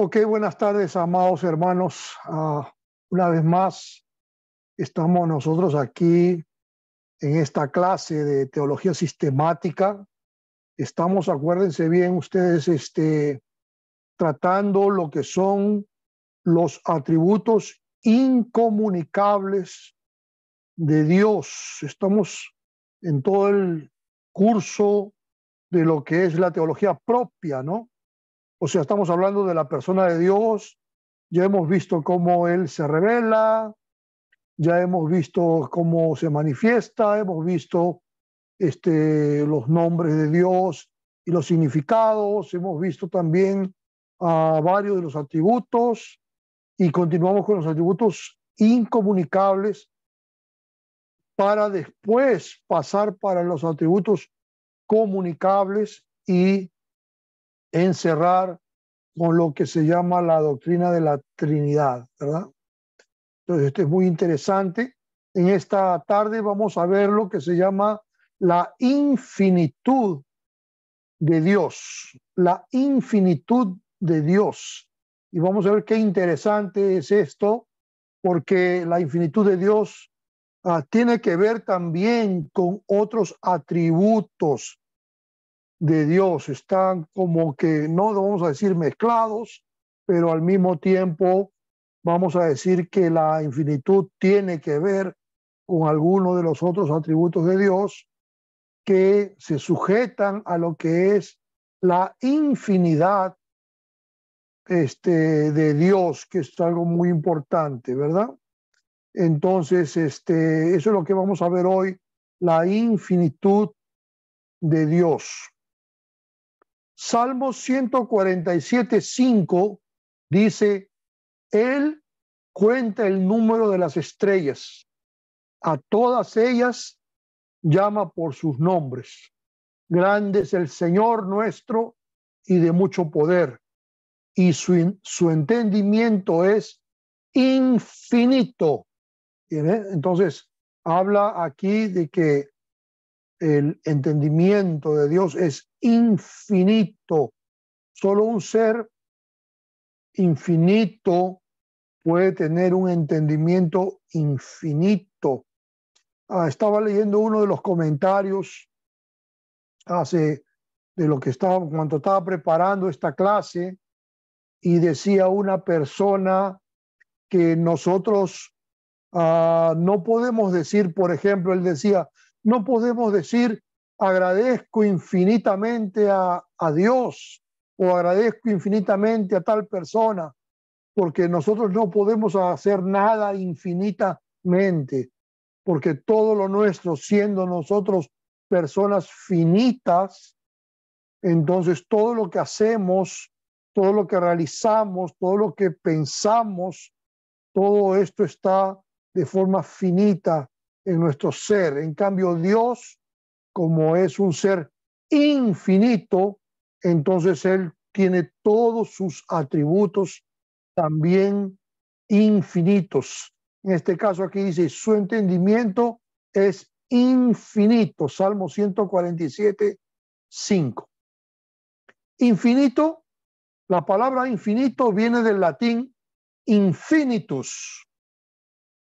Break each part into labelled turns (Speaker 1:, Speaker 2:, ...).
Speaker 1: Ok, buenas tardes, amados hermanos. Una vez más, estamos nosotros aquí en esta clase de teología sistemática. Estamos, acuérdense bien ustedes, tratando lo que son los atributos incomunicables de Dios. Estamos en todo el curso de lo que es la teología propia, ¿no? O sea, estamos hablando de la persona de Dios. Ya hemos visto cómo Él se revela, ya hemos visto cómo se manifiesta, hemos visto los nombres de Dios y los significados, hemos visto también varios de los atributos y continuamos con los atributos incomunicables para después pasar para los atributos comunicables y encerrar con lo que se llama la doctrina de la Trinidad, ¿verdad? Entonces, esto es muy interesante. En esta tarde vamos a ver lo que se llama la infinitud de Dios, la infinitud de Dios. Y vamos a ver qué interesante es esto, porque la infinitud de Dios tiene que ver también con otros atributos de Dios. Están como que, no vamos a decir mezclados, pero al mismo tiempo vamos a decir que la infinitud tiene que ver con algunos de los otros atributos de Dios que se sujetan a lo que es la infinidad de Dios, que es algo muy importante, ¿verdad? Entonces, eso es lo que vamos a ver hoy, la infinitud de Dios. Salmo 147:5 dice: Él cuenta el número de las estrellas, a todas ellas llama por sus nombres. Grande es el Señor nuestro y de mucho poder, y su entendimiento es infinito. Entonces, habla aquí de que el entendimiento de Dios es infinito. Solo un ser infinito puede tener un entendimiento infinito. Estaba leyendo uno de los comentarios cuando estaba preparando esta clase, y decía una persona que nosotros no podemos decir, por ejemplo, él decía, no podemos decir agradezco infinitamente a Dios o agradezco infinitamente a tal persona, porque nosotros no podemos hacer nada infinitamente, porque todo lo nuestro, siendo nosotros personas finitas, entonces todo lo que hacemos, todo lo que realizamos, todo lo que pensamos, todo esto está de forma finita en nuestro ser. En cambio, Dios, como es un ser infinito, entonces Él tiene todos sus atributos también infinitos. En este caso aquí dice, su entendimiento es infinito. Salmo 147:5. Infinito, la palabra infinito viene del latín infinitus,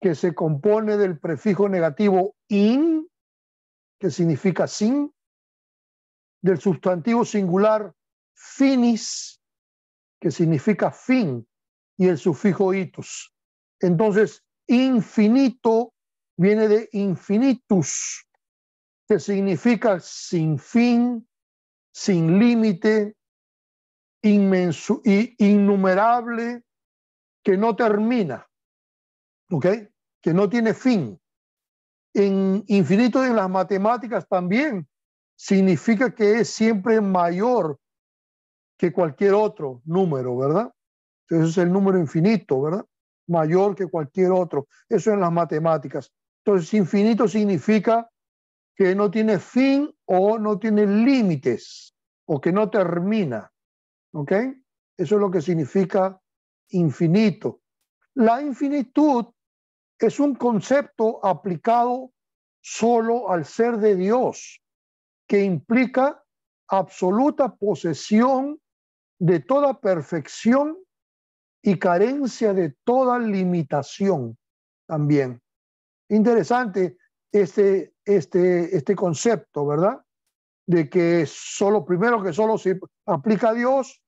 Speaker 1: que se compone del prefijo negativo in, que significa sin, del sustantivo singular finis, que significa fin, y el sufijo itus. Entonces, infinito viene de infinitus, que significa sin fin, sin límite, inmenso y innumerable, que no termina, ¿ok? Que no tiene fin. En infinito en las matemáticas también significa que es siempre mayor que cualquier otro número, ¿verdad? Entonces es el número infinito, ¿verdad? Mayor que cualquier otro. Eso en las matemáticas. Entonces infinito significa que no tiene fin o no tiene límites o que no termina, ¿ok? Eso es lo que significa infinito. La infinitud es un concepto aplicado solo al ser de Dios, que implica absoluta posesión de toda perfección y carencia de toda limitación también. Interesante este concepto, ¿verdad? De que primero que solo se aplica a Dios,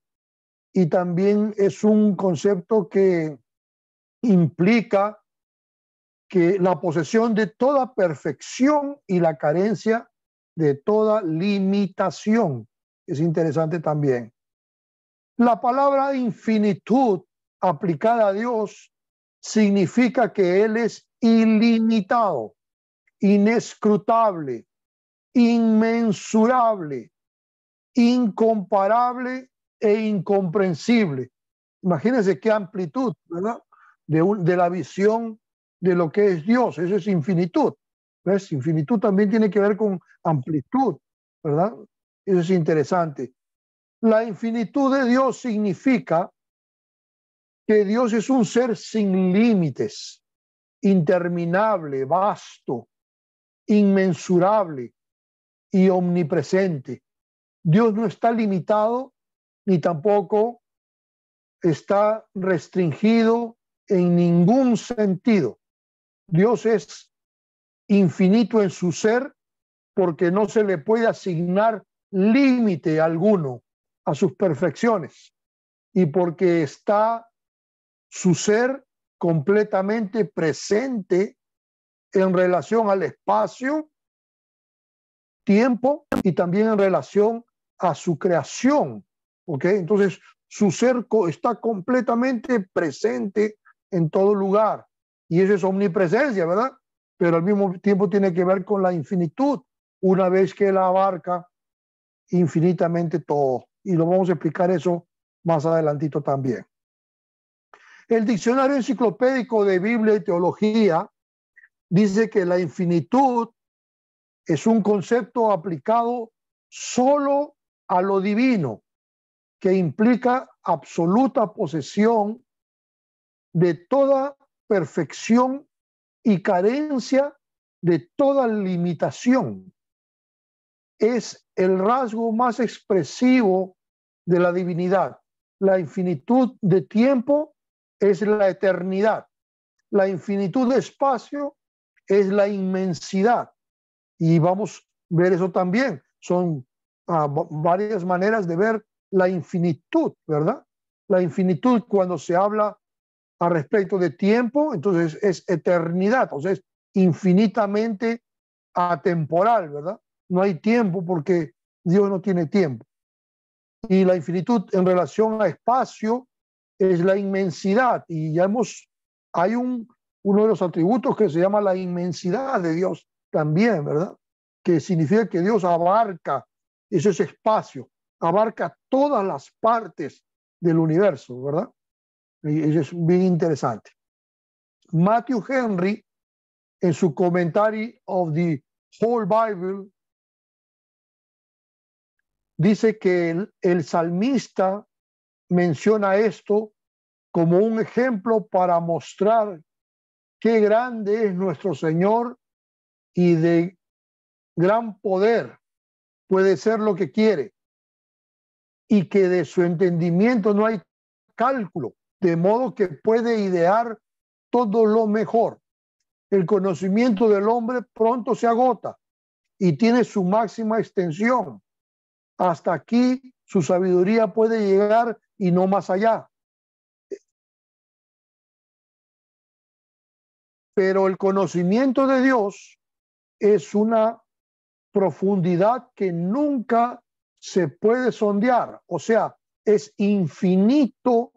Speaker 1: y también es un concepto que implica que la posesión de toda perfección y la carencia de toda limitación. Es interesante también. La palabra infinitud aplicada a Dios significa que Él es ilimitado, inescrutable, inmensurable, incomparable e incomprensible. Imagínense qué amplitud, ¿verdad? De la visión de lo que es Dios. Eso es infinitud. ¿Ves? Infinitud también tiene que ver con amplitud, ¿verdad? Eso es interesante. La infinitud de Dios significa que Dios es un ser sin límites, interminable, vasto, inmensurable y omnipresente. Dios no está limitado ni tampoco está restringido en ningún sentido. Dios es infinito en su ser porque no se le puede asignar límite alguno a sus perfecciones y porque está su ser completamente presente en relación al espacio, tiempo y también en relación a su creación. ¿Ok? Entonces, su ser está completamente presente en todo lugar. Y eso es omnipresencia, ¿verdad? Pero al mismo tiempo tiene que ver con la infinitud, una vez que Él abarca infinitamente todo. Y lo vamos a explicar eso más adelantito también. El diccionario enciclopédico de Biblia y Teología dice que la infinitud es un concepto aplicado solo a lo divino, que implica absoluta posesión de toda perfección y carencia de toda limitación. Es el rasgo más expresivo de la divinidad. La infinitud de tiempo es la eternidad. La infinitud de espacio es la inmensidad. Y vamos a ver eso también. Son varias maneras de ver la infinitud, ¿verdad? La infinitud cuando se habla a respecto de tiempo, entonces es eternidad, o sea, es infinitamente atemporal, ¿verdad? No hay tiempo porque Dios no tiene tiempo. Y la infinitud en relación a espacio es la inmensidad. Y ya hay uno de los atributos que se llama la inmensidad de Dios también, ¿verdad? Que significa que Dios abarca ese espacio, abarca todas las partes del universo, ¿verdad? Y eso es bien interesante. Matthew Henry, en su Commentary of the Whole Bible, dice que el salmista menciona esto como un ejemplo para mostrar qué grande es nuestro Señor y de gran poder puede ser lo que quiere, y que de su entendimiento no hay cálculo, de modo que puede idear todo lo mejor. El conocimiento del hombre pronto se agota y tiene su máxima extensión. Hasta aquí su sabiduría puede llegar y no más allá. Pero el conocimiento de Dios es una profundidad que nunca se puede sondear. O sea, es infinito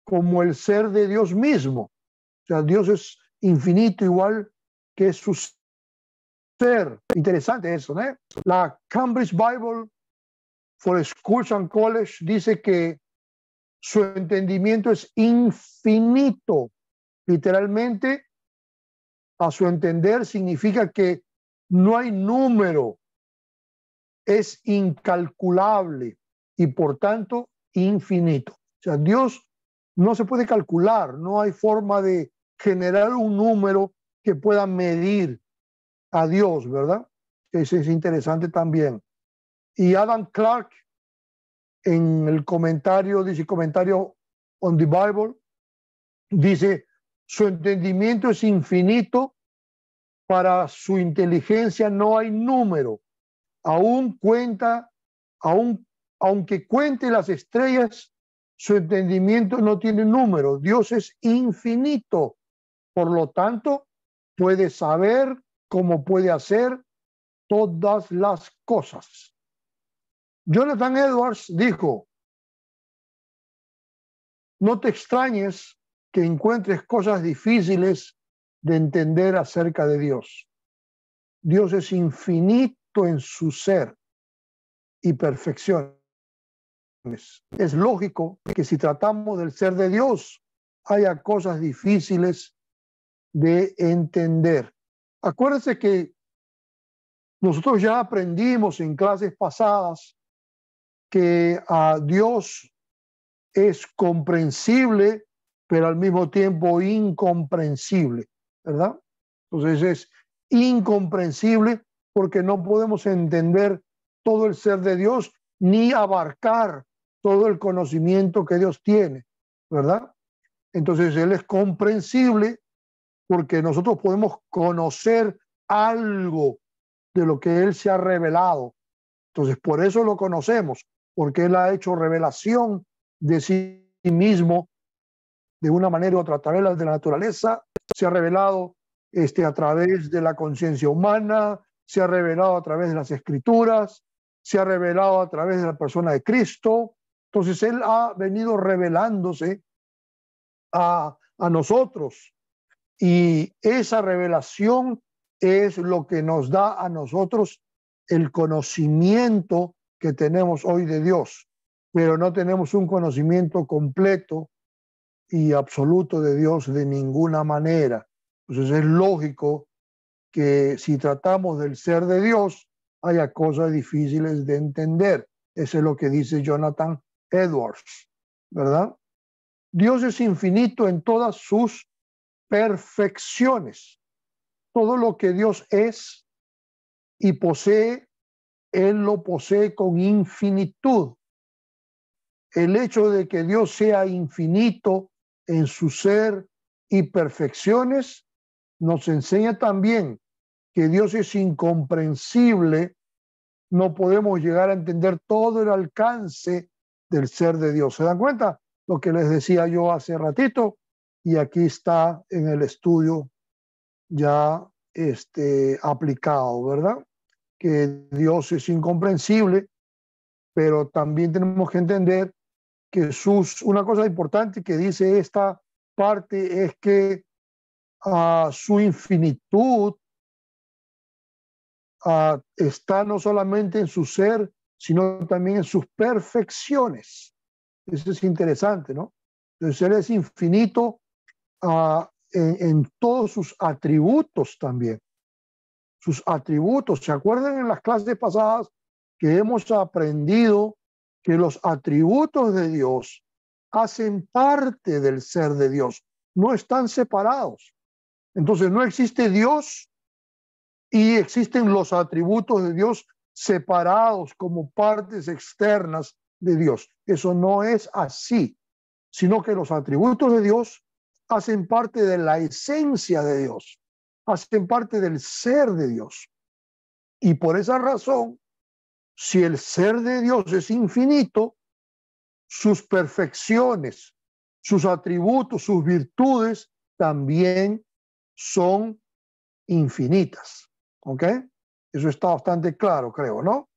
Speaker 1: como el ser de Dios mismo. O sea, Dios es infinito igual que su ser. Interesante eso, ¿no? La Cambridge Bible for Schools and College dice que su entendimiento es infinito. Literalmente, a su entender, significa que no hay número, es incalculable y por tanto infinito. O sea, Dios no se puede calcular, no hay forma de generar un número que pueda medir a Dios, ¿verdad? Eso es interesante también. Y Adam Clark, en el comentario, dice comentario on the Bible, Dice, su entendimiento es infinito, para su inteligencia no hay número. Aún cuenta, aunque cuente las estrellas, su entendimiento no tiene número. Dios es infinito, por lo tanto, puede saber cómo puede hacer todas las cosas. Jonathan Edwards dijo, no te extrañes que encuentres cosas difíciles de entender acerca de Dios. Dios es infinito en su ser y perfecciones. Es lógico que si tratamos del ser de Dios, haya cosas difíciles de entender. Acuérdense que nosotros ya aprendimos en clases pasadas que a Dios es comprensible, pero al mismo tiempo incomprensible, ¿verdad? Entonces es incomprensible porque no podemos entender todo el ser de Dios ni abarcar todo el conocimiento que Dios tiene, ¿verdad? Entonces Él es comprensible porque nosotros podemos conocer algo de lo que Él se ha revelado. Entonces por eso lo conocemos, porque Él ha hecho revelación de sí mismo de una manera u otra, a través de la naturaleza, se ha revelado a través de la conciencia humana, se ha revelado a través de las escrituras, se ha revelado a través de la persona de Cristo. Entonces Él ha venido revelándose a nosotros y esa revelación es lo que nos da a nosotros el conocimiento que tenemos hoy de Dios, pero no tenemos un conocimiento completo y absoluto de Dios de ninguna manera. Entonces es lógico que si tratamos del ser de Dios, haya cosas difíciles de entender. Eso es lo que dice Jonathan Edwards, ¿verdad? Dios es infinito en todas sus perfecciones. Todo lo que Dios es y posee, Él lo posee con infinitud. El hecho de que Dios sea infinito en su ser y perfecciones nos enseña también que Dios es incomprensible. No podemos llegar a entender todo el alcance del ser de Dios. ¿Se dan cuenta? Lo que les decía yo hace ratito, y aquí está en el estudio ya aplicado, ¿verdad? Que Dios es incomprensible, pero también tenemos que entender que una cosa importante que dice esta parte es que su infinitud está no solamente en su ser, sino también en sus perfecciones. Eso es interesante, ¿no? Entonces Él es infinito en todos sus atributos también. Sus atributos. ¿Se acuerdan en las clases pasadas que hemos aprendido que los atributos de Dios hacen parte del ser de Dios? No están separados. Entonces no existe Dios y existen los atributos de Dios separados como partes externas de Dios. Eso no es así, sino que los atributos de Dios hacen parte de la esencia de Dios, hacen parte del ser de Dios. Y por esa razón, si el ser de Dios es infinito, sus perfecciones, sus atributos, sus virtudes también son infinitas. ¿Ok? Eso está bastante claro, creo, ¿no?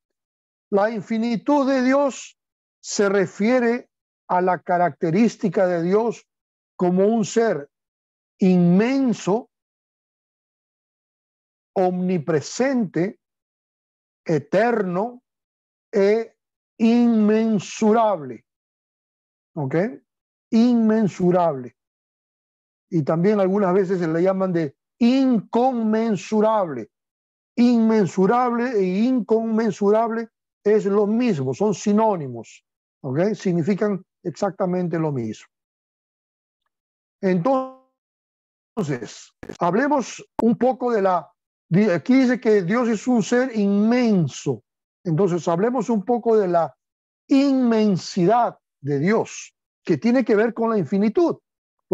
Speaker 1: La infinitud de Dios se refiere a la característica de Dios como un ser inmenso, omnipresente, eterno e inmensurable. ¿Ok? Inmensurable. Y también algunas veces se le llaman de inconmensurable. Inmensurable e inconmensurable es lo mismo, son sinónimos, ¿ok? Significan exactamente lo mismo. Entonces, hablemos un poco aquí dice que Dios es un ser inmenso, entonces hablemos un poco de la inmensidad de Dios, que tiene que ver con la infinitud,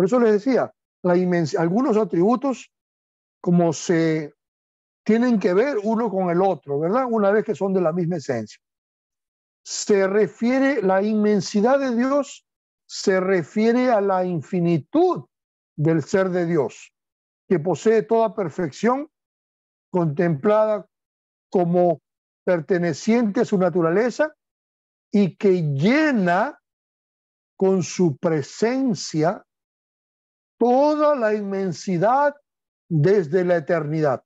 Speaker 1: Por eso les decía, algunos atributos como se tienen que ver uno con el otro, ¿verdad? Una vez que son de la misma esencia. Se refiere, la inmensidad de Dios se refiere a la infinitud del ser de Dios, que posee toda perfección, contemplada como perteneciente a su naturaleza y que llena con su presencia toda la inmensidad desde la eternidad.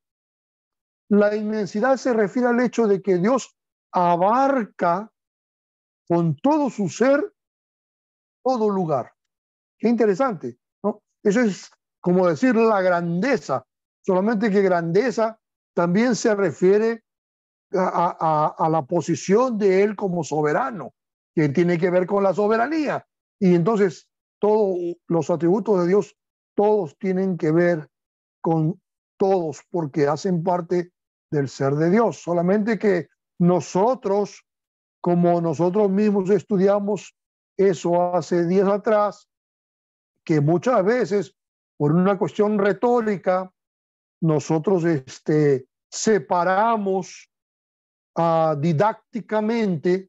Speaker 1: La inmensidad se refiere al hecho de que Dios abarca con todo su ser todo lugar. Qué interesante, ¿no? Eso es como decir la grandeza, solamente que grandeza también se refiere a la posición de Él como soberano, que tiene que ver con la soberanía. Y entonces todos los atributos de Dios, todos tienen que ver con todos, porque hacen parte del ser de Dios. Solamente que nosotros, como nosotros mismos estudiamos eso hace días atrás, que muchas veces, por una cuestión retórica, nosotros separamos didácticamente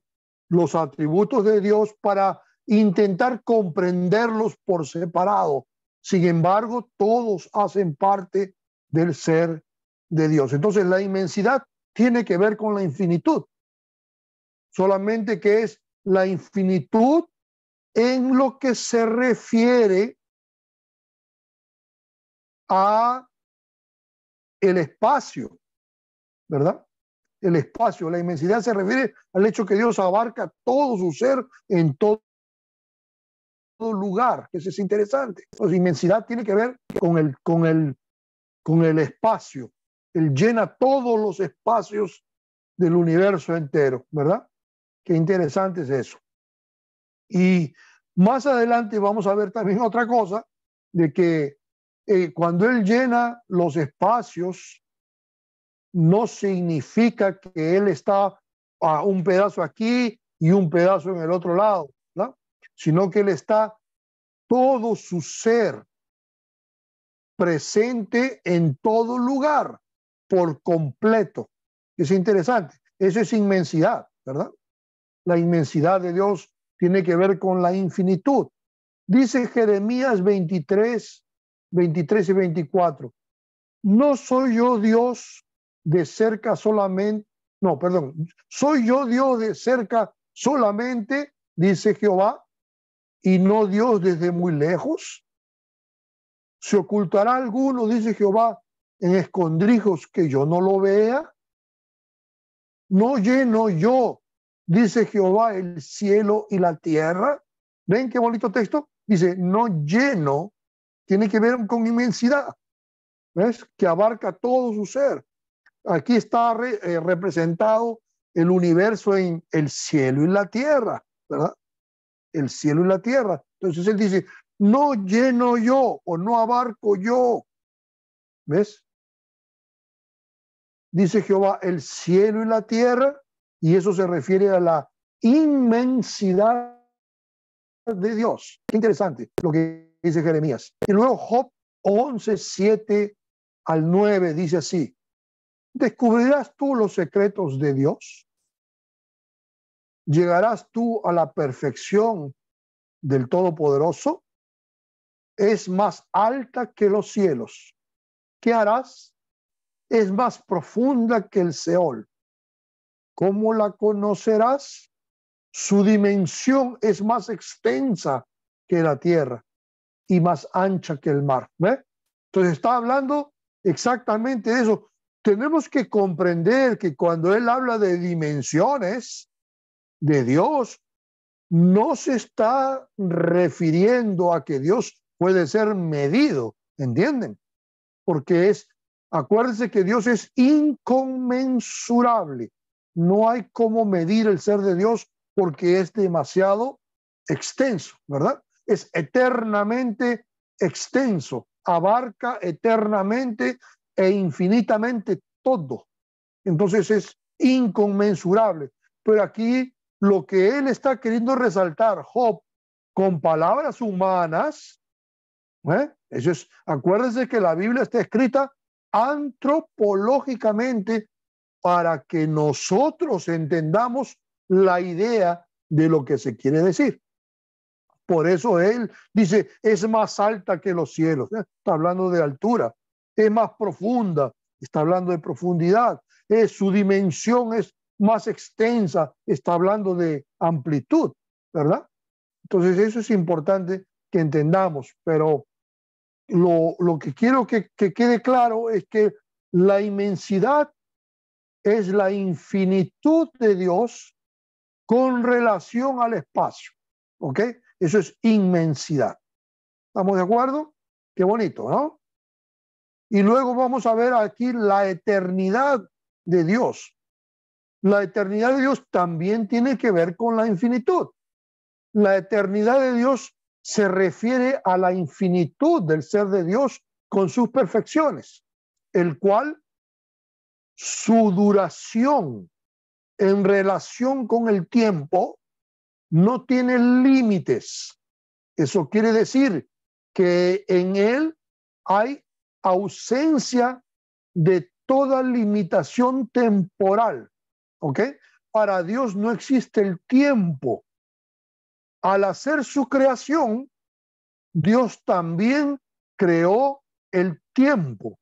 Speaker 1: los atributos de Dios para intentar comprenderlos por separado. Sin embargo, todos hacen parte del ser de Dios. Entonces, la inmensidad tiene que ver con la infinitud, solamente que es la infinitud en lo que se refiere a el espacio, ¿verdad? El espacio, la inmensidad se refiere al hecho que Dios abarca todo su ser en todo lugar. Eso es interesante. Entonces, inmensidad tiene que ver con el espacio. Él llena todos los espacios del universo entero, ¿verdad? Qué interesante es eso. Y más adelante vamos a ver también otra cosa, de que cuando Él llena los espacios, no significa que Él está a un pedazo aquí y un pedazo en el otro lado, ¿no? Sino que Él está todo su ser presente en todo lugar, por completo. Es interesante. Eso es inmensidad, ¿verdad? La inmensidad de Dios tiene que ver con la infinitud. Dice Jeremías 23 y 24. No soy yo Dios de cerca solamente, no, perdón, soy yo Dios de cerca solamente, dice Jehová, y no Dios desde muy lejos. ¿Se ocultará alguno, dice Jehová, en escondrijos que yo no lo vea? ¿No lleno yo, dice Jehová, el cielo y la tierra? ¿Ven qué bonito texto? Dice, no lleno, tiene que ver con inmensidad, ¿ves? Que abarca todo su ser. Aquí está representado el universo en el cielo y la tierra, ¿verdad? El cielo y la tierra. Entonces él dice, no lleno yo o no abarco yo. ¿Ves? Dice Jehová, el cielo y la tierra, y eso se refiere a la inmensidad de Dios. Qué interesante lo que dice Jeremías. Y luego Job 11, 7 al 9 dice así, ¿descubrirás tú los secretos de Dios? ¿Llegarás tú a la perfección del Todopoderoso? Es más alta que los cielos. ¿Qué harás? Es más profunda que el Seol. ¿Cómo la conocerás? Su dimensión es más extensa que la tierra y más ancha que el mar. ¿Ve? Entonces está hablando exactamente de eso. Tenemos que comprender que cuando él habla de dimensiones de Dios, no se está refiriendo a que Dios puede ser medido, ¿entienden? Porque acuérdense que Dios es inconmensurable. No hay cómo medir el ser de Dios porque es demasiado extenso, ¿verdad? Es eternamente extenso, abarca eternamente e infinitamente todo. Entonces es inconmensurable. Pero aquí lo que él está queriendo resaltar, Job, con palabras humanas, Eso es, acuérdense que la Biblia está escrita antropológicamente para que nosotros entendamos la idea de lo que se quiere decir. Por eso él dice, es más alta que los cielos. Está hablando de altura. Es más profunda. Está hablando de profundidad. Su dimensión es más extensa. Está hablando de amplitud, ¿verdad? Entonces eso es importante que entendamos. Pero lo que quiero que quede claro es que la inmensidad es la infinitud de Dios con relación al espacio. ¿Ok? Eso es inmensidad. ¿Estamos de acuerdo? Qué bonito, ¿no? Y luego vamos a ver aquí la eternidad de Dios. La eternidad de Dios también tiene que ver con la infinitud. La eternidad de Dios se refiere a la infinitud del ser de Dios con sus perfecciones, el cual su duración en relación con el tiempo no tiene límites. Eso quiere decir que en él hay ausencia de toda limitación temporal. ¿Ok? Para Dios no existe el tiempo. Al hacer su creación, Dios también creó el tiempo.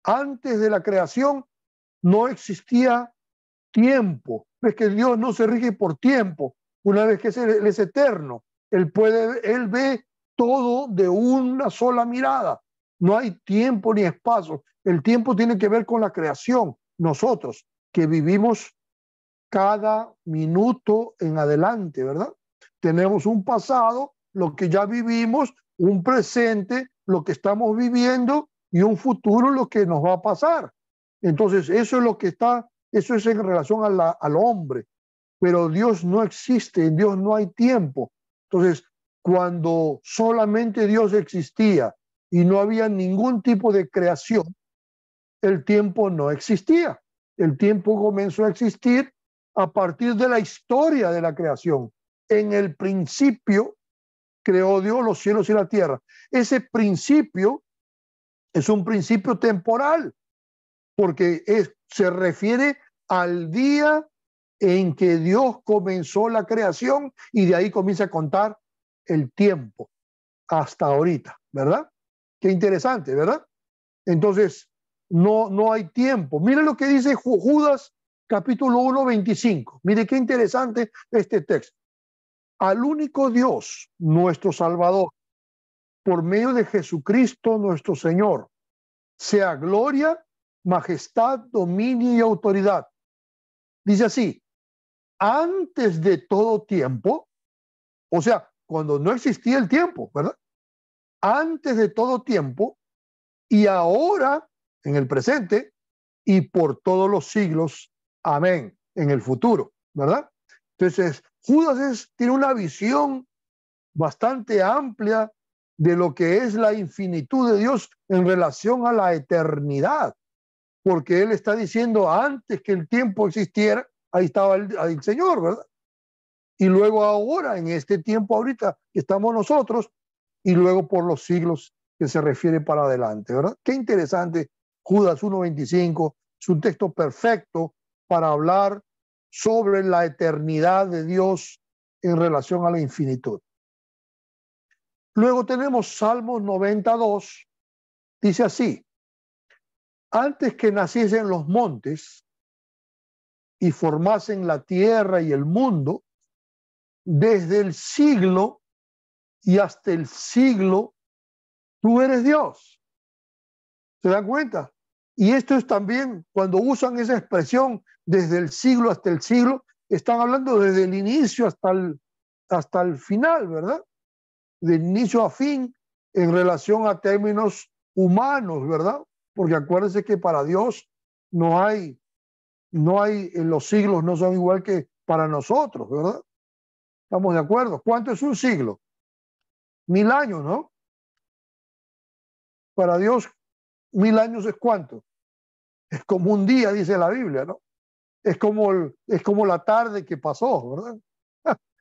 Speaker 1: Antes de la creación no existía tiempo. Es que Dios no se rige por tiempo. Una vez que Él es eterno, Él ve todo de una sola mirada. No hay tiempo ni espacio. El tiempo tiene que ver con la creación. Nosotros que vivimos cada minuto en adelante, ¿verdad? Tenemos un pasado, lo que ya vivimos, un presente, lo que estamos viviendo y un futuro, lo que nos va a pasar. Entonces, eso es lo que está, eso es en relación al hombre. Pero Dios no existe, en Dios no hay tiempo. Entonces, cuando solamente Dios existía y no había ningún tipo de creación, el tiempo no existía. El tiempo comenzó a existir a partir de la historia de la creación. En el principio creó Dios los cielos y la tierra. Ese principio es un principio temporal, porque se refiere al día en que Dios comenzó la creación y de ahí comienza a contar el tiempo hasta ahorita, ¿verdad? Qué interesante, ¿verdad? Entonces, no hay tiempo. Mire lo que dice Judas capítulo 1, 25. Mire qué interesante este texto. Al único Dios, nuestro Salvador, por medio de Jesucristo nuestro Señor, sea gloria, majestad, dominio y autoridad. Dice así, antes de todo tiempo, o sea, cuando no existía el tiempo, ¿verdad? Antes de todo tiempo y ahora, en el presente, y por todos los siglos. Amén. En el futuro, ¿verdad? Entonces, Judas tiene una visión bastante amplia de lo que es la infinitud de Dios en relación a la eternidad, porque él está diciendo antes que el tiempo existiera, ahí estaba el Señor, ¿verdad? Y luego ahora, en este tiempo ahorita que estamos nosotros, y luego por los siglos que se refiere para adelante, ¿verdad? Qué interesante, Judas 1:25, es un texto perfecto para hablar sobre la eternidad de Dios en relación a la infinitud. Luego tenemos Salmos 92, dice así, antes que naciesen los montes y formasen la tierra y el mundo, desde el siglo y hasta el siglo, tú eres Dios. ¿Se dan cuenta? Y esto es también, cuando usan esa expresión, desde el siglo hasta el siglo, están hablando desde el inicio hasta el final, ¿verdad? De inicio a fin, en relación a términos humanos, ¿verdad? Porque acuérdense que para Dios no hay, los siglos no son igual que para nosotros, ¿verdad? ¿Estamos de acuerdo? ¿Cuánto es un siglo? 1000 años, ¿no? Para Dios, 1000 años es ¿cuánto? Es como un día, dice la Biblia, ¿no? Es como la tarde que pasó, ¿verdad?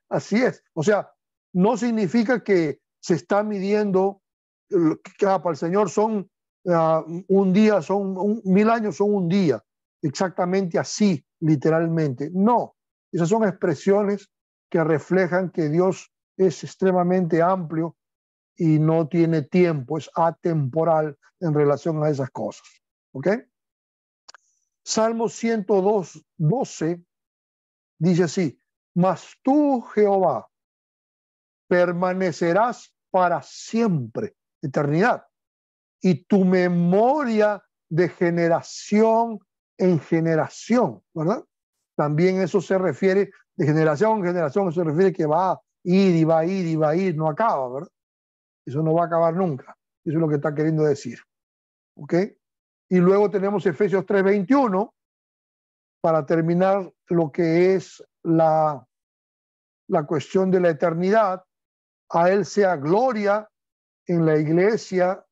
Speaker 1: Así es. O sea, no significa que se está midiendo para el Señor son un día, 1000 años son un día, exactamente así, literalmente. No, esas son expresiones que reflejan que Dios es extremadamente amplio y no tiene tiempo, es atemporal en relación a esas cosas. ¿Ok? Salmo 102, 12 dice así: mas tú, Jehová, permanecerás para siempre, eternidad, y tu memoria de generación en generación, ¿verdad? También eso se refiere, de generación en generación, se refiere que va a ir y va a ir y va a ir, no acaba, ¿verdad? Eso no va a acabar nunca. Eso es lo que está queriendo decir. ¿Ok? Y luego tenemos Efesios 3:21 para terminar lo que es la cuestión de la eternidad. A Él sea gloria en la iglesia,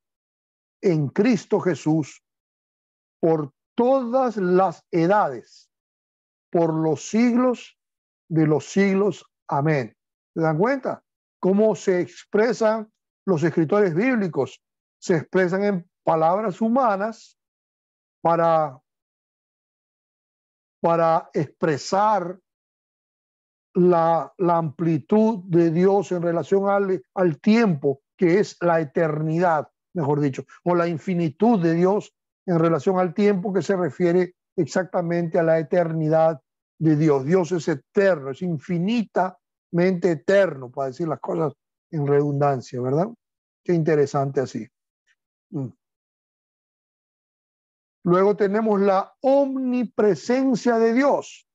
Speaker 1: en Cristo Jesús, por todas las edades, por los siglos de los siglos. Amén. ¿Se dan cuenta? Cómo se expresan los escritores bíblicos. Se expresan en palabras humanas para expresar la amplitud de Dios en relación al tiempo, que es la eternidad, mejor dicho, o la infinitud de Dios en relación al tiempo, que se refiere exactamente a la eternidad de Dios. Dios es eterno, es infinitamente eterno, para decir las cosas en redundancia, ¿verdad? Qué interesante así. Luego tenemos la omnipresencia de Dios.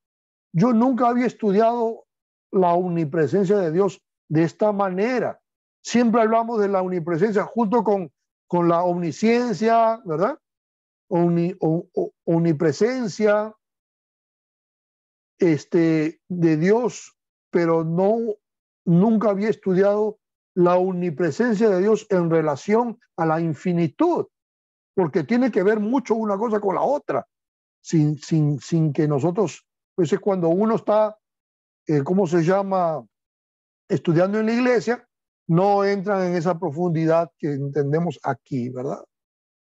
Speaker 1: Yo nunca había estudiado la omnipresencia de Dios de esta manera. Siempre hablamos de la omnipresencia junto con la omnisciencia, ¿verdad? Omnipresencia de Dios, pero nunca había estudiado la omnipresencia de Dios en relación a la infinitud, porque tiene que ver mucho una cosa con la otra, sin que nosotros, pues es cuando uno está, ¿cómo se llama?, estudiando en la iglesia, no entran en esa profundidad que entendemos aquí, ¿verdad?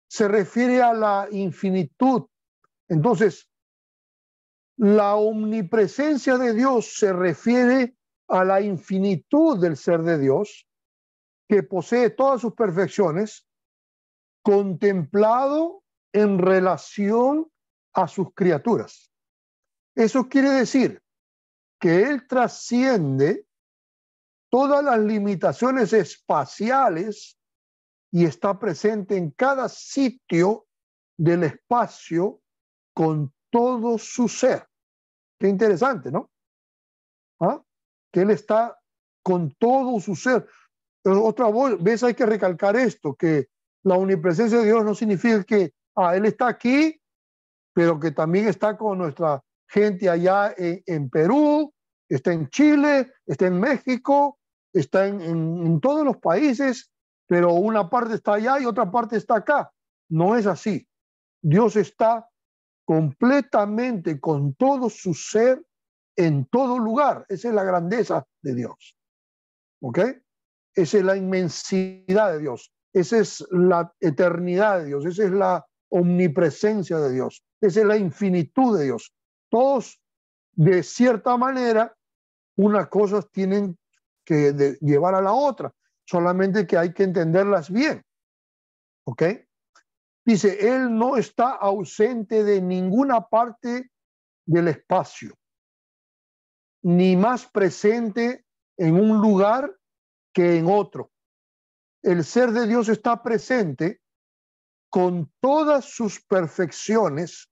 Speaker 1: Se refiere a la infinitud. Entonces, la omnipresencia de Dios se refiere a la infinitud del ser de Dios, que posee todas sus perfecciones, contemplado en relación a sus criaturas. Eso quiere decir que Él trasciende todas las limitaciones espaciales y está presente en cada sitio del espacio con todo su ser. Qué interesante, ¿no? ¿Ah? Que Él está con todo su ser. Pero otra vez hay que recalcar esto, que la omnipresencia de Dios no significa que Él está aquí, pero que también está con nuestra gente allá en Perú, está en Chile, está en México, está en todos los países, pero una parte está allá y otra parte está acá. No es así. Dios está completamente con todo su ser en todo lugar. Esa es la grandeza de Dios. ¿Ok? Esa es la inmensidad de Dios. Esa es la eternidad de Dios. Esa es la omnipresencia de Dios. Esa es la infinitud de Dios. Todos, de cierta manera, unas cosas tienen que llevar a la otra, solamente que hay que entenderlas bien. ¿Ok? Dice, Él no está ausente de ninguna parte del espacio, ni más presente en un lugar que en otro. El ser de Dios está presente con todas sus perfecciones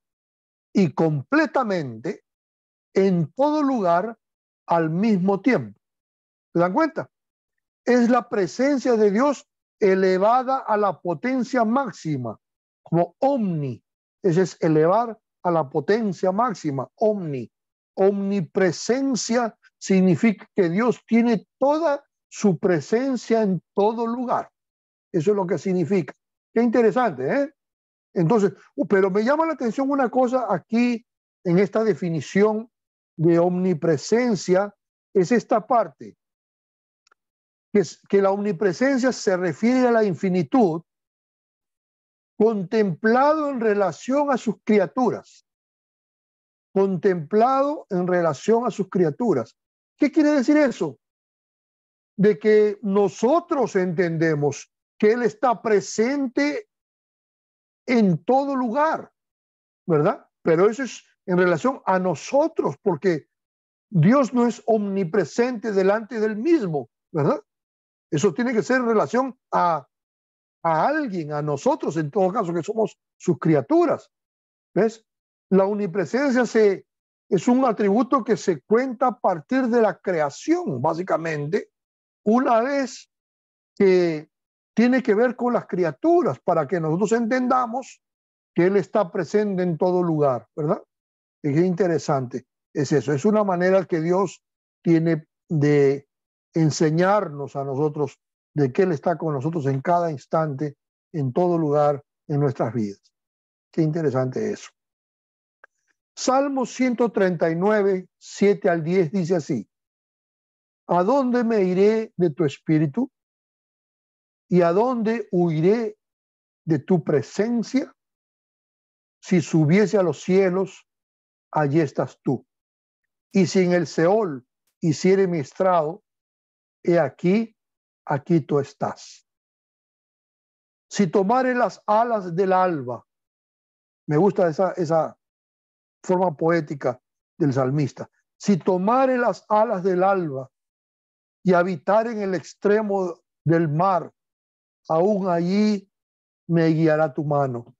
Speaker 1: y completamente en todo lugar al mismo tiempo. ¿Se dan cuenta? Es la presencia de Dios elevada a la potencia máxima, como omni. Ese es elevar a la potencia máxima, omni. Omnipresencia significa que Dios tiene toda su presencia en todo lugar. Eso es lo que significa. Qué interesante, ¿eh? Entonces, pero me llama la atención una cosa aquí en esta definición de omnipresencia, es esta parte, que la omnipresencia se refiere a la infinitud contemplado en relación a sus criaturas. Contemplado en relación a sus criaturas. ¿Qué quiere decir eso? De que nosotros entendemos que Él está presente en todo lugar, ¿verdad? Pero eso es en relación a nosotros, porque Dios no es omnipresente delante del mismo, ¿verdad? Eso tiene que ser en relación a alguien, a nosotros, en todo caso, que somos sus criaturas. ¿Ves? La omnipresencia es un atributo que se cuenta a partir de la creación, básicamente, una vez que tiene que ver con las criaturas, para que nosotros entendamos que Él está presente en todo lugar, ¿verdad? Y qué interesante es eso. Es una manera que Dios tiene de enseñarnos a nosotros de que Él está con nosotros en cada instante, en todo lugar, en nuestras vidas. Qué interesante eso. Salmo 139, 7 al 10 dice así: ¿A dónde me iré de tu espíritu? ¿Y a dónde huiré de tu presencia? Si subiese a los cielos, allí estás tú. Y si en el Seol hiciere mi estrado, he aquí, aquí tú estás. Si tomare las alas del alba, me gusta esa forma poética del salmista. Si tomare las alas del alba y habitar en el extremo del mar, aún allí me guiará tu mano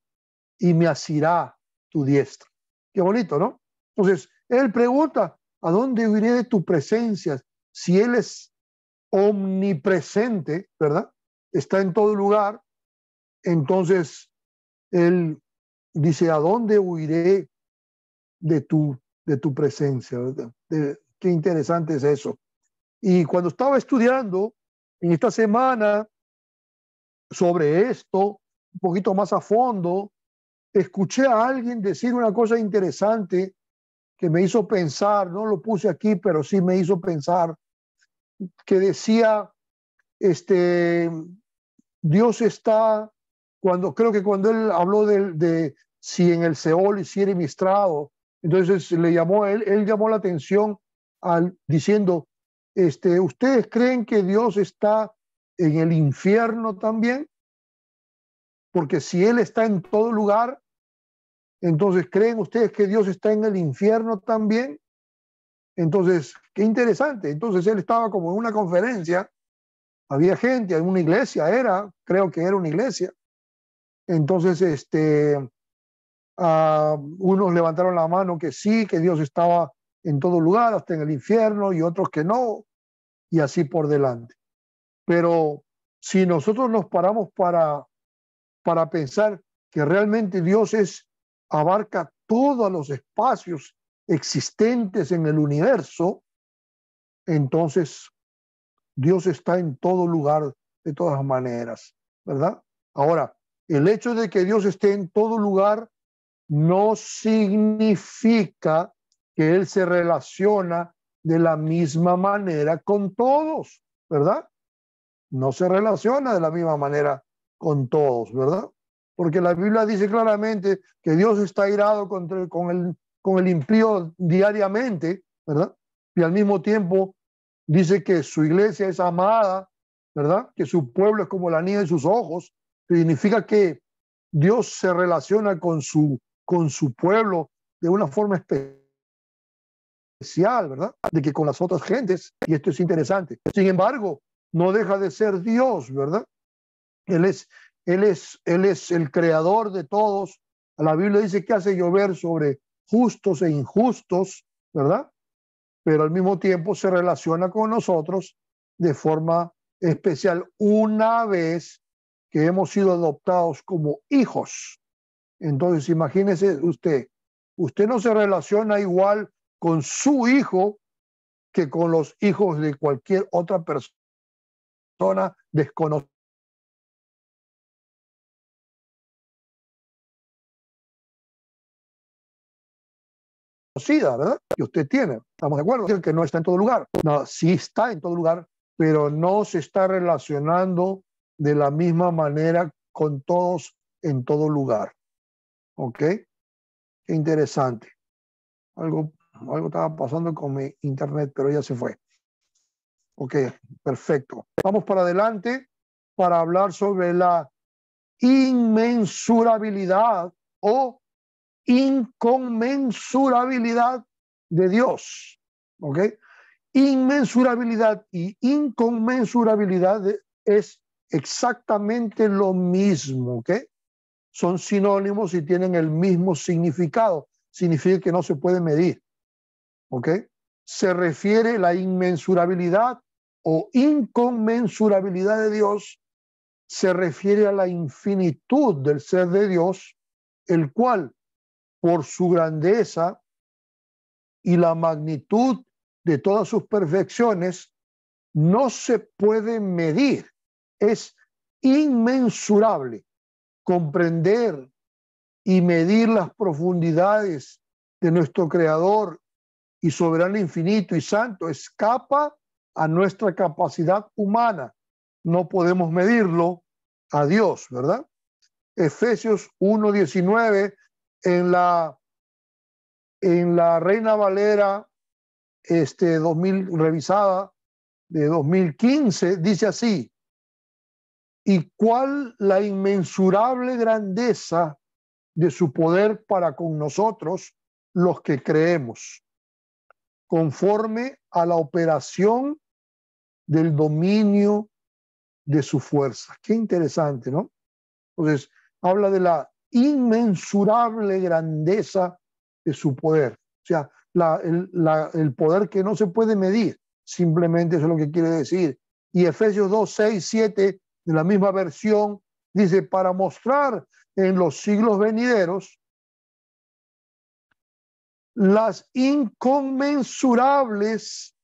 Speaker 1: y me asirá tu diestra. Qué bonito, ¿no? Entonces, él pregunta, ¿a dónde iré de tu presencia? Si Él es omnipresente, ¿verdad? Está en todo lugar. Entonces, él dice, ¿a dónde huiré de tu presencia? ¿Verdad? Qué interesante es eso. Y cuando estaba estudiando en esta semana sobre esto, un poquito más a fondo, escuché a alguien decir una cosa interesante que me hizo pensar, no lo puse aquí, pero sí me hizo pensar, que decía, Dios está, creo que cuando él habló de si en el Seol hiciera mi estrado, entonces él llamó la atención diciendo, ¿ustedes creen que Dios está en el infierno también? Porque si Él está en todo lugar, entonces ¿creen ustedes que Dios está en el infierno también? Entonces, qué interesante. Entonces él estaba como en una conferencia, había gente, en una iglesia creo que era una iglesia. Entonces, unos levantaron la mano que sí, que Dios estaba en todo lugar, hasta en el infierno, y otros que no, y así por delante. Pero si nosotros nos paramos para pensar que realmente Dios abarca todos los espacios existentes en el universo, entonces Dios está en todo lugar de todas maneras, ¿verdad? Ahora, el hecho de que Dios esté en todo lugar no significa que Él se relaciona de la misma manera con todos, ¿verdad? No se relaciona de la misma manera con todos, ¿verdad? Porque la Biblia dice claramente que Dios está airado con el impío diariamente, ¿verdad? Y al mismo tiempo dice que su iglesia es amada, ¿verdad? Que su pueblo es como la niña de sus ojos. Significa que Dios se relaciona con su pueblo de una forma especial, ¿verdad? De que con las otras gentes, y esto es interesante. Sin embargo, no deja de ser Dios, ¿verdad? Él es el creador de todos. La Biblia dice que hace llover sobre justos e injustos, ¿verdad? Pero al mismo tiempo se relaciona con nosotros de forma especial una vez que hemos sido adoptados como hijos. Entonces, imagínese usted no se relaciona igual con su hijo que con los hijos de cualquier otra persona desconocida, ¿verdad? Que usted tiene. ¿Estamos de acuerdo? Que no está en todo lugar. No, sí está en todo lugar, pero no se está relacionando de la misma manera con todos en todo lugar. ¿Ok? Qué interesante. Algo estaba pasando con mi internet, pero ya se fue. Ok, perfecto. Vamos para adelante para hablar sobre la inmensurabilidad o inconmensurabilidad de Dios. ¿Ok? Inmensurabilidad y inconmensurabilidad es exactamente lo mismo, ¿ok? Son sinónimos y tienen el mismo significado. Significa que no se puede medir, ¿ok? Se refiere a la inmensurabilidad o inconmensurabilidad de Dios, se refiere a la infinitud del ser de Dios, el cual, por su grandeza y la magnitud de todas sus perfecciones, no se puede medir. Es inmensurable. Comprender y medir las profundidades de nuestro Creador y soberano infinito y santo escapa a nuestra capacidad humana. No podemos medirlo a Dios, ¿verdad? Efesios 1:19 en la Reina Valera 2000 revisada de 2015 dice así: y cuál la inmensurable grandeza de su poder para con nosotros los que creemos, conforme a la operación del dominio de su fuerza. Qué interesante, ¿no? Entonces, habla de la inmensurable grandeza de su poder. O sea, el poder que no se puede medir. Simplemente eso es lo que quiere decir. Y Efesios 2, 6, 7, de la misma versión, dice, para mostrar en los siglos venideros las inconmensurables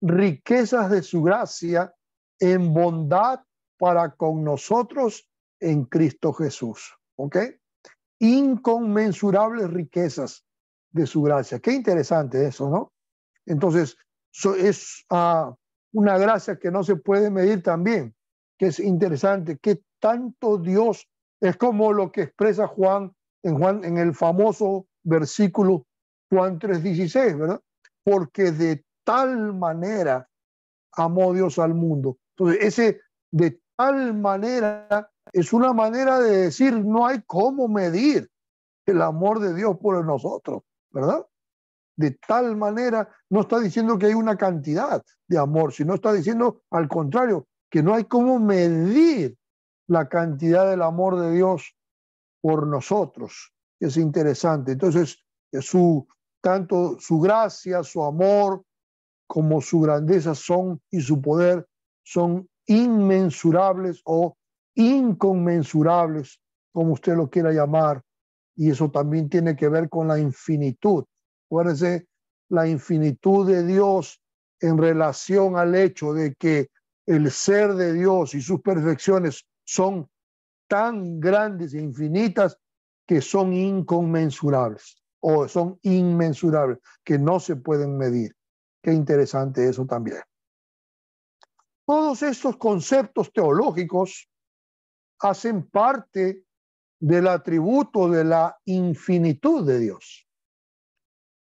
Speaker 1: riquezas de su gracia en bondad para con nosotros en Cristo Jesús. ¿Ok? Inconmensurables riquezas de su gracia. Qué interesante eso, ¿no? Entonces, es una gracia que no se puede medir también, que es interesante, que tanto Dios es como lo que expresa Juan en el famoso versículo Juan 3:16, ¿verdad? Porque de tal manera amó Dios al mundo. Entonces, ese de tal manera es una manera de decir, no hay cómo medir el amor de Dios por nosotros, ¿verdad? De tal manera, no está diciendo que hay una cantidad de amor, sino está diciendo al contrario, que no hay cómo medir la cantidad del amor de Dios por nosotros. Es interesante. Entonces, tanto su gracia, su amor, como su grandeza y su poder son inmensurables o inconmensurables, como usted lo quiera llamar, y eso también tiene que ver con la infinitud. Acuérdense, la infinitud de Dios en relación al hecho de que el ser de Dios y sus perfecciones son tan grandes e infinitas que son inconmensurables o son inmensurables, que no se pueden medir. Qué interesante eso también. Todos estos conceptos teológicos hacen parte del atributo de la infinitud de Dios,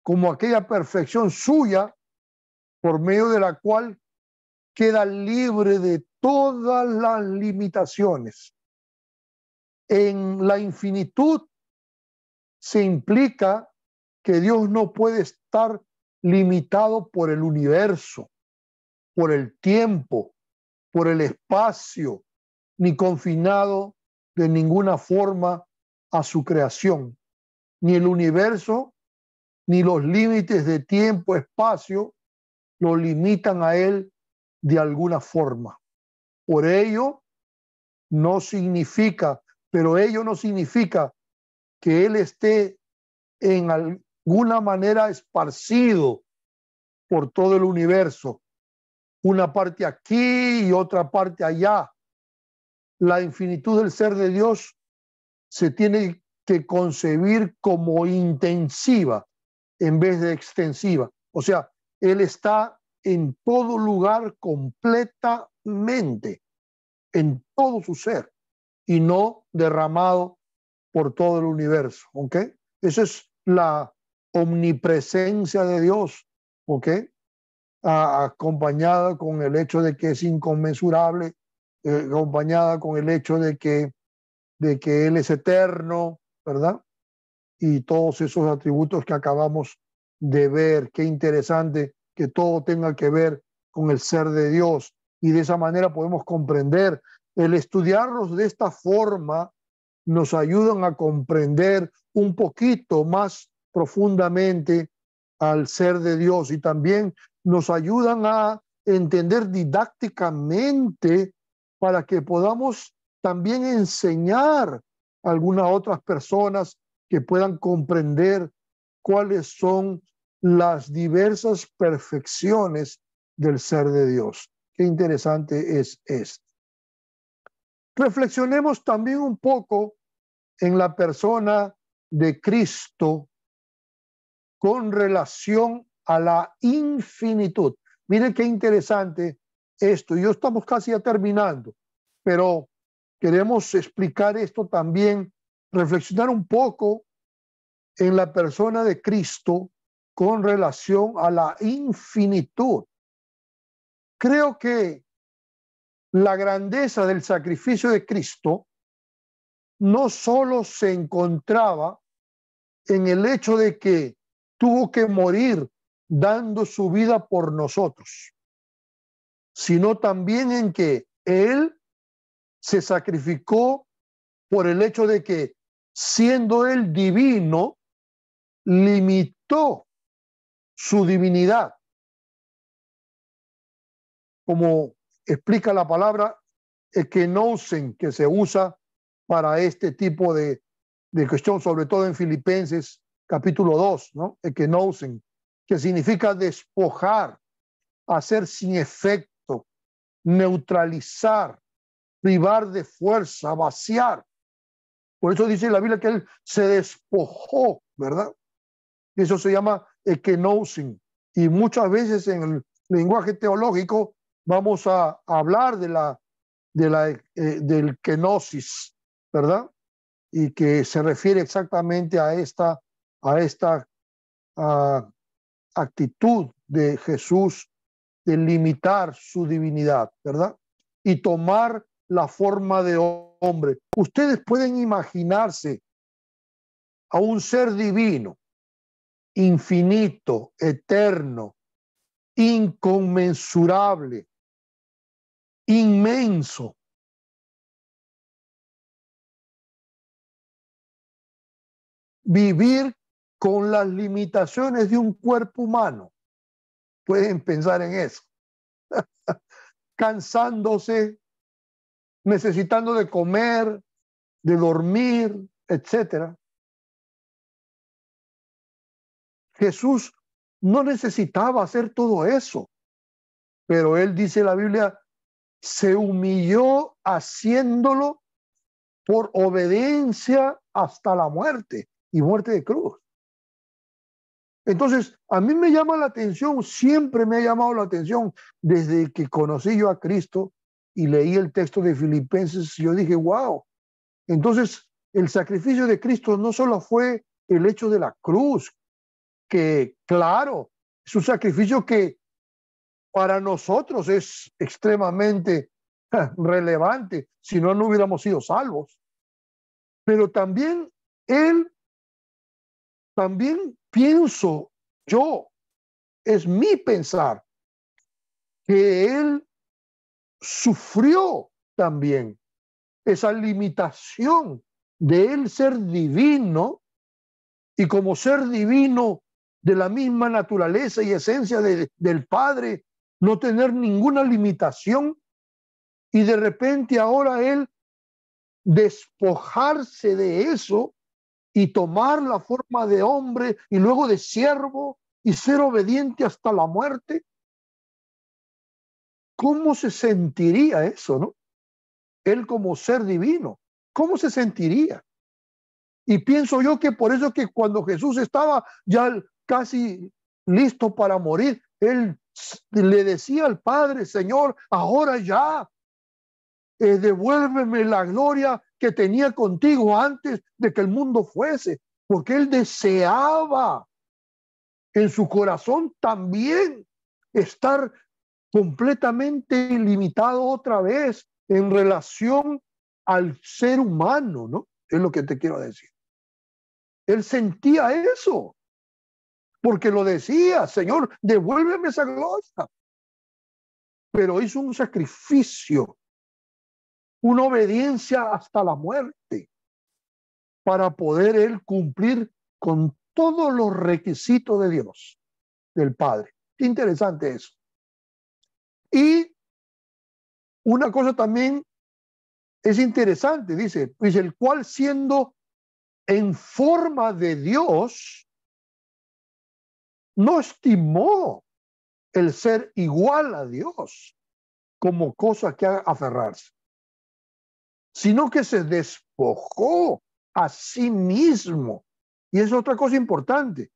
Speaker 1: como aquella perfección suya por medio de la cual queda libre de todas las limitaciones. En la infinitud se implica que Dios no puede estar limitado por el universo, por el tiempo, por el espacio, ni confinado de ninguna forma a su creación. Ni el universo, ni los límites de tiempo, espacio, lo limitan a él de alguna forma. Por ello, no significa, pero ello no significa que él esté en alguna manera esparcido por todo el universo, una parte aquí y otra parte allá. La infinitud del ser de Dios se tiene que concebir como intensiva en vez de extensiva. O sea, Él está en todo lugar completamente, en todo su ser, y no derramado por todo el universo, ¿ok? Esa es la omnipresencia de Dios, ¿ok? Acompañada con el hecho de que es inconmensurable, acompañada con el hecho de que Él es eterno, ¿verdad? Y todos esos atributos que acabamos de ver. Qué interesante que todo tenga que ver con el ser de Dios. Y de esa manera podemos comprender. El estudiarlos de esta forma nos ayudan a comprender un poquito más profundamente al ser de Dios y también nos ayudan a entender didácticamente para que podamos también enseñar a algunas otras personas que puedan comprender cuáles son las diversas perfecciones del ser de Dios. Qué interesante es esto. Reflexionemos también un poco en la persona de Cristo con relación a la infinitud. Mire qué interesante esto. Yo estamos casi ya terminando, pero queremos explicar esto también, reflexionar un poco en la persona de Cristo con relación a la infinitud. Creo que la grandeza del sacrificio de Cristo no solo se encontraba en el hecho de que tuvo que morir dando su vida por nosotros, sino también en que Él se sacrificó por el hecho de que, siendo Él divino, limitó su divinidad, como explica la palabra ekenousen, que se usa para este tipo de cuestión, sobre todo en Filipenses capítulo 2, ¿no? Ekenousen, que significa despojar, hacer sin efecto, neutralizar, privar de fuerza, vaciar. Por eso dice la Biblia que Él se despojó, ¿verdad? Y eso se llama ekenousen. Y muchas veces en el lenguaje teológico vamos a hablar del kenosis, ¿verdad? Y que se refiere exactamente a esta actitud de Jesús de limitar su divinidad, ¿verdad? Y tomar la forma de hombre. Ustedes pueden imaginarse a un ser divino, infinito, eterno, inconmensurable, inmenso, vivir con las limitaciones de un cuerpo humano. Pueden pensar en eso. Cansándose, necesitando de comer, de dormir, etc. Jesús no necesitaba hacer todo eso, pero Él, dice la Biblia, se humilló haciéndolo por obediencia hasta la muerte y muerte de cruz. Entonces, a mí me llama la atención, siempre me ha llamado la atención, desde que conocí yo a Cristo y leí el texto de Filipenses, yo dije, wow. Entonces, el sacrificio de Cristo no solo fue el hecho de la cruz, que claro, es un sacrificio que para nosotros es extremadamente relevante, si no, no hubiéramos sido salvos. Pero también pienso yo, es mi pensar, que Él sufrió también esa limitación de Él ser divino y como ser divino de la misma naturaleza y esencia del Padre, no tener ninguna limitación y de repente ahora Él despojarse de eso y tomar la forma de hombre y luego de siervo y ser obediente hasta la muerte. ¿Cómo se sentiría eso, no? Él como ser divino, ¿cómo se sentiría? Y pienso yo que por eso que cuando Jesús estaba ya casi listo para morir, Él le decía al Padre: Señor, ahora ya, devuélveme la gloria que tenía contigo antes de que el mundo fuese, porque él deseaba en su corazón también estar completamente limitado otra vez en relación al ser humano, ¿no? Es lo que te quiero decir. Él sentía eso, porque lo decía: Señor, devuélveme esa gloria. Pero hizo un sacrificio, una obediencia hasta la muerte, para poder él cumplir con todos los requisitos de Dios, del Padre. Qué interesante eso. Y una cosa también es interesante, dice, el cual, siendo en forma de Dios, no estimó el ser igual a Dios como cosa que aferrarse, sino que se despojó a sí mismo. Y es otra cosa importante.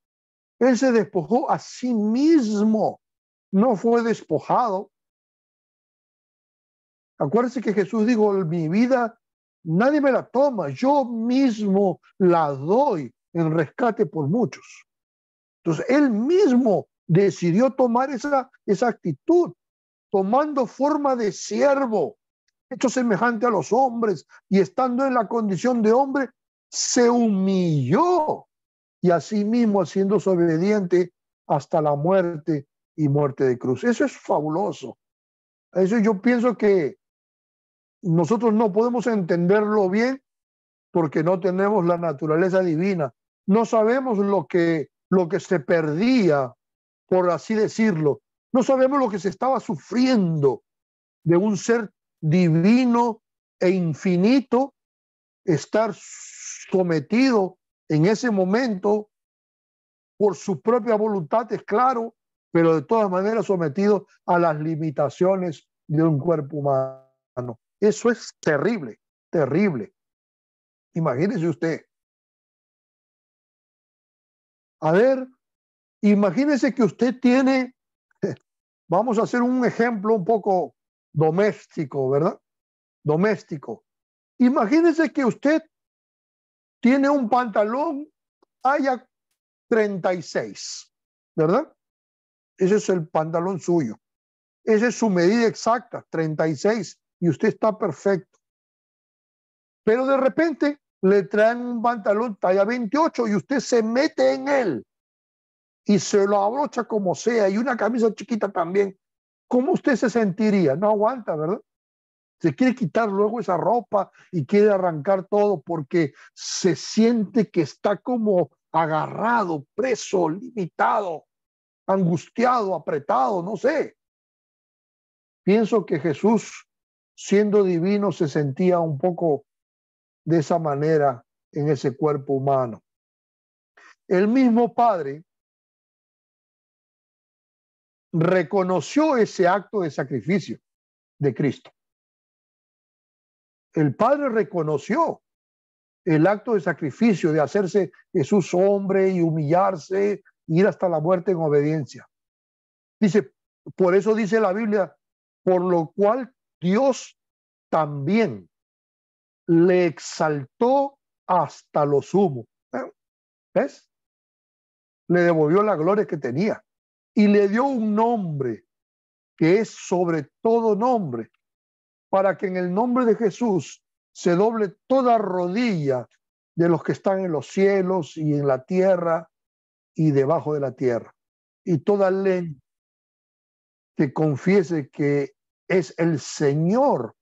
Speaker 1: Él se despojó a sí mismo, no fue despojado. Acuérdense que Jesús dijo: mi vida nadie me la toma, yo mismo la doy en rescate por muchos. Entonces él mismo decidió tomar esa actitud, tomando forma de siervo, hecho semejante a los hombres, y estando en la condición de hombre, se humilló, y asimismo haciéndose obediente hasta la muerte, y muerte de cruz. Eso es fabuloso. Eso yo pienso que nosotros no podemos entenderlo bien porque no tenemos la naturaleza divina. No sabemos lo que se perdía, por así decirlo. No sabemos lo que se estaba sufriendo de un ser divino e infinito, estar sometido en ese momento por su propia voluntad, es claro, pero de todas maneras sometido a las limitaciones de un cuerpo humano. Eso es terrible, terrible. Imagínese usted. A ver, imagínese que usted tiene, vamos a hacer un ejemplo un poco doméstico, ¿verdad? Doméstico. Imagínese que usted tiene un pantalón talla 36, ¿verdad? Ese es el pantalón suyo. Esa es su medida exacta, 36, y usted está perfecto. Pero de repente le traen un pantalón talla 28 y usted se mete en él y se lo abrocha como sea, y una camisa chiquita también. ¿Cómo usted se sentiría? No aguanta, ¿verdad? Se quiere quitar luego esa ropa y quiere arrancar todo porque se siente que está como agarrado, preso, limitado, angustiado, apretado, no sé. Pienso que Jesús, siendo divino, se sentía un poco de esa manera en ese cuerpo humano. El mismo Padre reconoció ese acto de sacrificio de Cristo. El Padre reconoció el acto de sacrificio, de hacerse Jesús hombre y humillarse, ir hasta la muerte en obediencia. Dice, por eso dice la Biblia, por lo cual Dios también le exaltó hasta lo sumo. ¿Ves? Le devolvió la gloria que tenía y le dio un nombre que es sobre todo nombre, para que en el nombre de Jesús se doble toda rodilla de los que están en los cielos y en la tierra y debajo de la tierra, y toda lengua que confiese que es el Señor,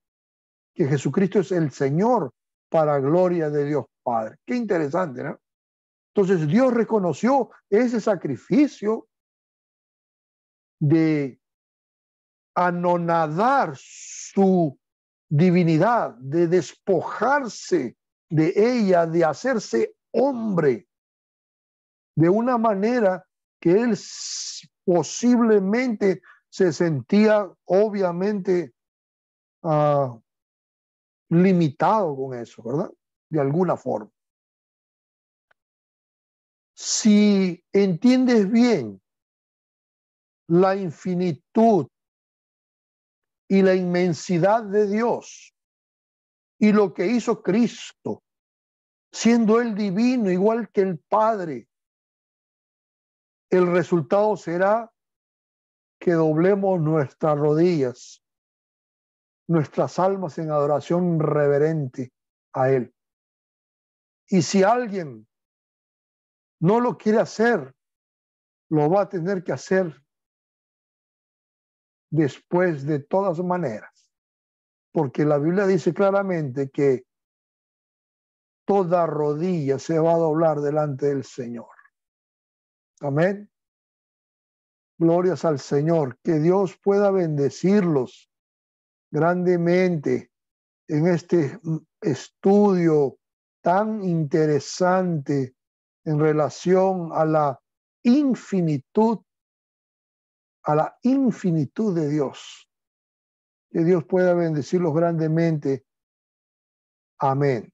Speaker 1: que Jesucristo es el Señor, para gloria de Dios Padre. Qué interesante, ¿no? Entonces Dios reconoció ese sacrificio de anonadar su divinidad, de despojarse de ella, de hacerse hombre de una manera que él posiblemente se sentía obviamente limitado con eso, ¿verdad? De alguna forma. Si entiendes bien la infinitud y la inmensidad de Dios y lo que hizo Cristo, siendo Él divino igual que el Padre, el resultado será que doblemos nuestras rodillas, nuestras almas en adoración reverente a Él. Y si alguien no lo quiere hacer, lo va a tener que hacer después de todas maneras, porque la Biblia dice claramente que toda rodilla se va a doblar delante del Señor. Amén. Glorias al Señor. Que Dios pueda bendecirlos grandemente en este estudio tan interesante en relación a la infinitud de Dios. Que Dios pueda bendecirlos grandemente. Amén.